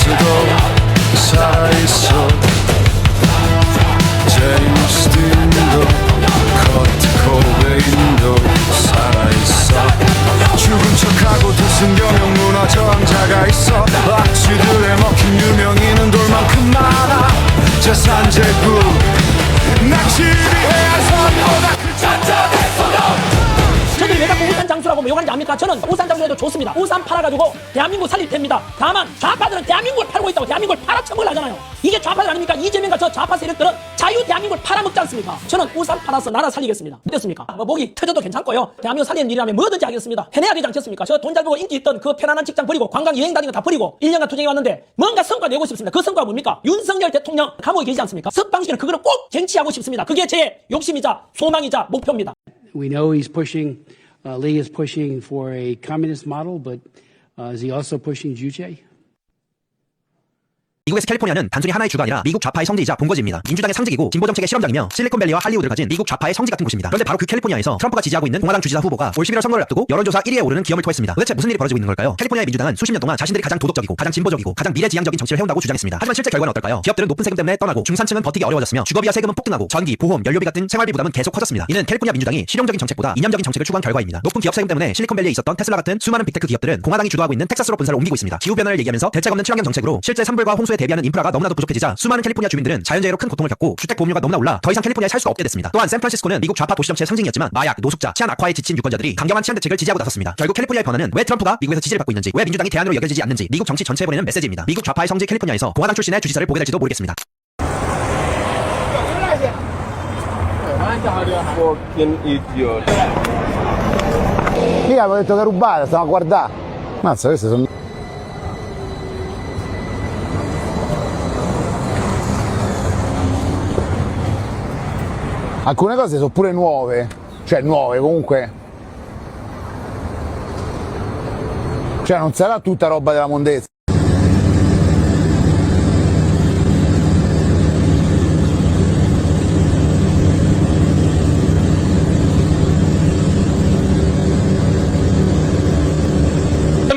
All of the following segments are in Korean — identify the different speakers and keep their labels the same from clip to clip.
Speaker 1: 로버츠도 살아있어. 제임스 딘도 커트 코베인도 살아있어. 죽은 척하고 두승경영 문화 저항자가 있어. 악취들에 먹힌 유명인은 돌만큼 많아. 재산 제국 낚시를 해야 선보다 그 잔잔했어요.
Speaker 2: 저들이 왜 자꾸 우산 장수라고 욕하는지 압니까? 저는 우산 장수해도 좋습니다. 우산 팔아가지고 대한민국 살릴 텐니다. 다만 좌파들은 대한민국을 팔고 있다고 대한민국을 팔아쳐먹으려 하잖아요. 이게 좌파들 아닙니까? 이재명과 저 좌파 세력들은 자유 대한민국을 팔아먹지 않습니까? 저는 우산 팔아서 나라 살리겠습니다. 어떻습니까? 목이 터져도 괜찮고요. 대한민국 살리는 일이라면 뭐든지 하겠습니다. 해내야 되지 않겠습니까? 저 돈 잘 벌고 인기 있던 그 편안한 직장 버리고 관광 여행 다니는 거 다 버리고 1년간 투쟁해 왔는데 뭔가 성과 내고 싶습니다. 그 성과가 뭡니까? 윤석열 대통령 감옥에 계시지 않습니까? 석방시키는 그거를 꼭 쟁취하고 싶습니다. 그게 제 욕심이자 소망이자 목표입니다.
Speaker 3: We know he's pushing, Lee is pushing for a communist model, but is he also pushing Juche?
Speaker 4: 미국에서 캘리포니아는 단순히 하나의 주가 아니라 미국 좌파의 성지이자 본거지입니다. 민주당의 상징이고 진보정책의 실험장이며 실리콘밸리와 할리우드를 가진 미국 좌파의 성지 같은 곳입니다. 그런데 바로 그 캘리포니아에서 트럼프가 지지하고 있는 공화당 주지사 후보가 올 11월 선거를 앞두고 여론조사 1위에 오르는 기염을 토했습니다. 도대체 무슨 일이 벌어지고 있는 걸까요? 캘리포니아의 민주당은 수십 년 동안 자신들이 가장 도덕적이고 가장 진보적이고 가장 미래지향적인 정치를 해온다고 주장했습니다. 하지만 실제 결과는 어떨까요? 기업들은 높은 세금 때문에 떠나고 중산층은 버티기 어려워졌으며 주거비와 세금은 폭등하고 전기, 보험, 연료비 같은 생활비 부담은 계속 커졌습니다. 이는 캘리포니아 민주당이 실용적인 정책보다 이념적인 정책을 추구한 결과입니다. 높은 기업 세금 때문에 실리콘밸리에 있었던 테슬라 같은 수많은 빅테크 기업들은 공화당이 주도하고 있는 텍사스로 본사를 옮기고 있습니다. 기후변화를 얘기하면서 대책 없는 친환경 정책으로 실제 산불과 홍수에 대비하는 인프라가 너무나도 부족해지자 수많은 캘리포니아 주민들은 자연재해로 큰 고통을 겪고 주택 보험료가 너무나 올라 더 이상 캘리포니아에 살 수가 없게 됐습니다. 또한 샌프란시스코는 미국 좌파 도시 정치의 상징이었지만 마약, 노숙자, 치안 악화에 지친 유권자들이 강경한 치안 대책을 지지하고 나섰습니다. 결국 캘리포니아의 변화는 왜 트럼프가 미국에서 지지를 받고 있는지, 왜 민주당이 대안으로 여겨지지 않는지 미국 정치 전체에 보내는 메시지입니다. 미국 좌파의 성지 캘리포니아에서 공화당 출신의 주지사를 보게 될지도 모르겠습니다.
Speaker 5: Mica avevo detto che rubata, stavo a guardare. Mazza, queste sono... Alcune cose sono pure nuove, cioè nuove comunque. Cioè non sarà tutta roba della mondezza.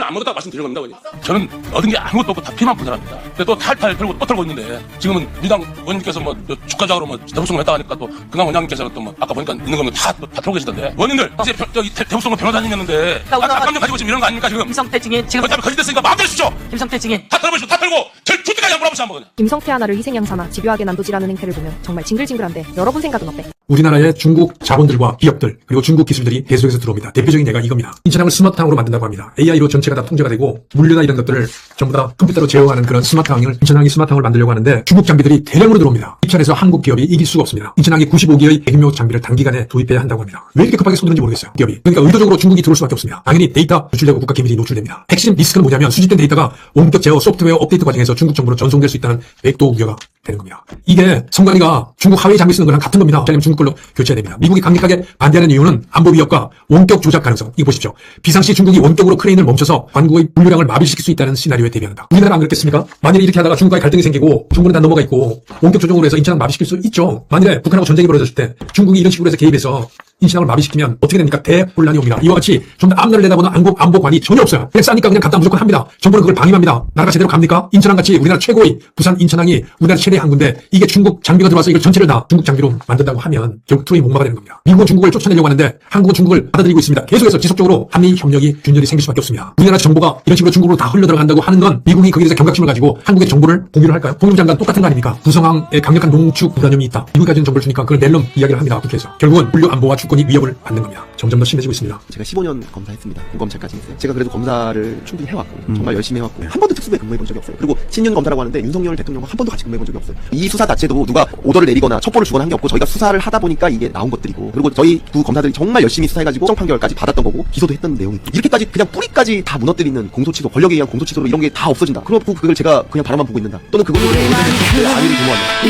Speaker 6: 아무것도 말씀드리는 겁니다. 저는 얻은 게 아무것도 없고 다 피만 푼 사람입니다. 근데 또 탈탈 털고 또 털고 있는데 지금은 민주당 의원님께서 뭐 주가적으로 뭐 대북송을 했다 하니까 또 근황 원장님께서는 또 뭐 아까 보니까 있는 거면 다 털고 계시던데 원님들 이제 저기 대북송을 변호사님이었는데 압력좀 가지고 지금 이런 거 아닙니까 지금?
Speaker 7: 김성태 증인 지금
Speaker 6: 그다음에 거짓됐으니까 마음대로 하십시오.
Speaker 7: 김성태 증인
Speaker 6: 다 털어보시고 다 털고 절 주택까지 한번 물어보시죠 한번.
Speaker 8: 김성태 하나를 희생양사나 집요하게 난도질하는 행태를 보면 정말 징글징글한데 여러분 생각은 어때?
Speaker 9: 우리나라의 중국 자본들과 기업들 그리고 중국 기술들이 계속해서 들어옵니다. 대표적인 예가 이겁니다. 인천항을 스마트항으로 만든다고 합니다. AI로 전체가 다 통제가 되고 물류나 이런 것들을 전부 다 컴퓨터로 제어하는 그런 스마트항을 인천항이 스마트항을 만들려고 하는데 중국 장비들이 대량으로 들어옵니다. 입찰에서 한국 기업이 이길 수가 없습니다. 인천항이 95개의 백인묘 장비를 단기간에 도입해야 한다고 합니다. 왜 이렇게 급하게 서두른지 모르겠어요. 기업이. 그러니까 의도적으로 중국이 들어올 수밖에 없습니다. 당연히 데이터 유출되고 국가 기밀이 노출됩니다. 핵심 리스크는 뭐냐면 수집된 데이터가 원격 제어 소프트웨어 업데이트 과정에서 중국 정부로 전송될 수 있다는 백도 우려가 되는 겁니다. 이게 성관이가 중국 하웨이 장비 쓰는 거랑 같은 겁니다. 왜냐하면 중국 걸로 교체해야 됩니다. 미국이 강력하게 반대하는 이유는 안보 위협과 원격 조작 가능성. 이거 보십시오. 비상시 중국이 원격으로 크레인을 멈춰서 관국의 물류량을 마비시킬 수 있다는 시나리오에 대비한다. 우리나라 안 그렇겠습니까? 만일에 이렇게 하다가 중국과의 갈등이 생기고 중국은 다 넘어가 있고 원격 조정으로 해서 인천항 마비시킬 수 있죠. 만일에 북한하고 전쟁이 벌어졌을 때 중국이 이런 식으로 해서 개입해서 인천항을 마비시키면 어떻게 됩니까? 대혼란이 옵니다. 이와 같이 좀 더 앞날을 내다보는 안보관이 전혀 없어요. 그냥 싸니까 그냥 갖다 무조건 합니다. 정부는 그걸 방임합니다. 나라가 제대로 갑니까? 인천항같이 우리나라 최고의 부산 인천항이 우리나라 최대 항구인데 이게 중국 장비가 들어와서 이걸 전체를 다 중국 장비로 만든다고 하면 결국 트로이 목마가 되는 겁니다. 미국은 중국을 쫓아내려고 하는데 한국은 중국을 받아들이고 있습니다. 계속해서 지속적으로 한미 협력이 균열이 생길 수밖에 없습니다. 우리나라 정보가 이런 식으로 중국으로 다 흘러들어간다고 하는 건 미국이 거기에 대해서 경각심을 가지고 한국의 정보를 공유를 할까요? 공유부 장관 똑같은 거 아닙니까? 구성항에 강력한 농축 불안염이 있다. 미국이 가지는 정보를 주니까 그걸 낼름 이야기를 합니다. 국회에서. 결국은 물류 안보와 주권이 위협을 받는 겁니다. 점점 더 심해지고 있습니다.
Speaker 10: 제가 15년 검사했습니다. 공검찰까지 했어요. 제가 그래도 검사를 충분히 해왔고 정말 열심히 해왔고 한 번도 특수부에 근무해본 적이 없어요. 그리고 신윤 검사라고 하는데 윤석열 대통령과 한 번도 같이 근무해본 적이 없어요. 이 수사 자체도 누가 오더를 내리거나 첩보를 주거나 한 게 없고 저희가 수사를 하다 보니까 이게 나온 것들이고 그리고 저희 두 검사들이 정말 열심히 수사해가지고 정정 판결까지 받았던 거고 기소도 했던 내용이 이렇게까지 그냥 뿌리까지 다 무너뜨리는 공소취소 권력에 의한 공소취소로 이런 게 다 없어진다. 그렇고 그걸 제가 그냥 바라만 보고 있는다. 또는 그걸로 안일이 도모한다.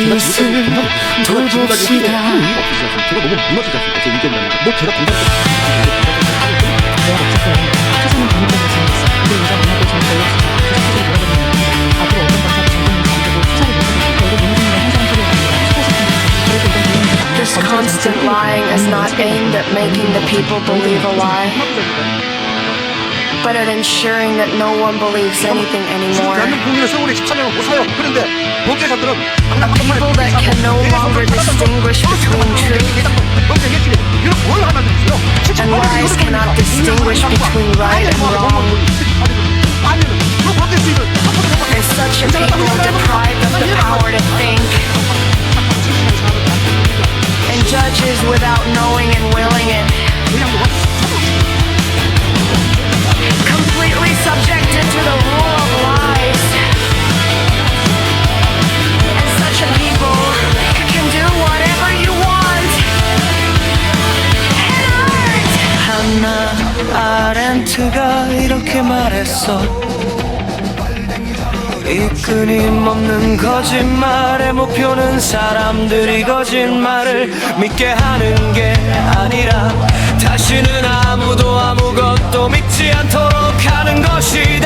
Speaker 10: 제가 지금까지 하는 의미가 없으시지 않습니까? 제가 너무 무너지지 않습니까? 제 의견이라는 거. 뭐 제가
Speaker 11: This constant lying is not aimed at making the people believe a lie.
Speaker 7: but at ensuring that no one believes anything anymore.
Speaker 1: 국민의 세월이 14년을 못 사요. 그런데 범죄자들은
Speaker 7: People that can no longer distinguish between truth and lies cannot distinguish between right and wrong. And such a people are deprived of the power to think. And judges without knowing and willing it. Completely subjected to the rule of lies. And such a people can do whatever you want. And
Speaker 1: 하나 아렌트가 이렇게 말했어. 이 끊임없는 거짓말의 목표는 사람들이 거짓말을 믿게 하는 게 아니라 다시는 아무도 아무것도 믿지 않도록 하는 것이다.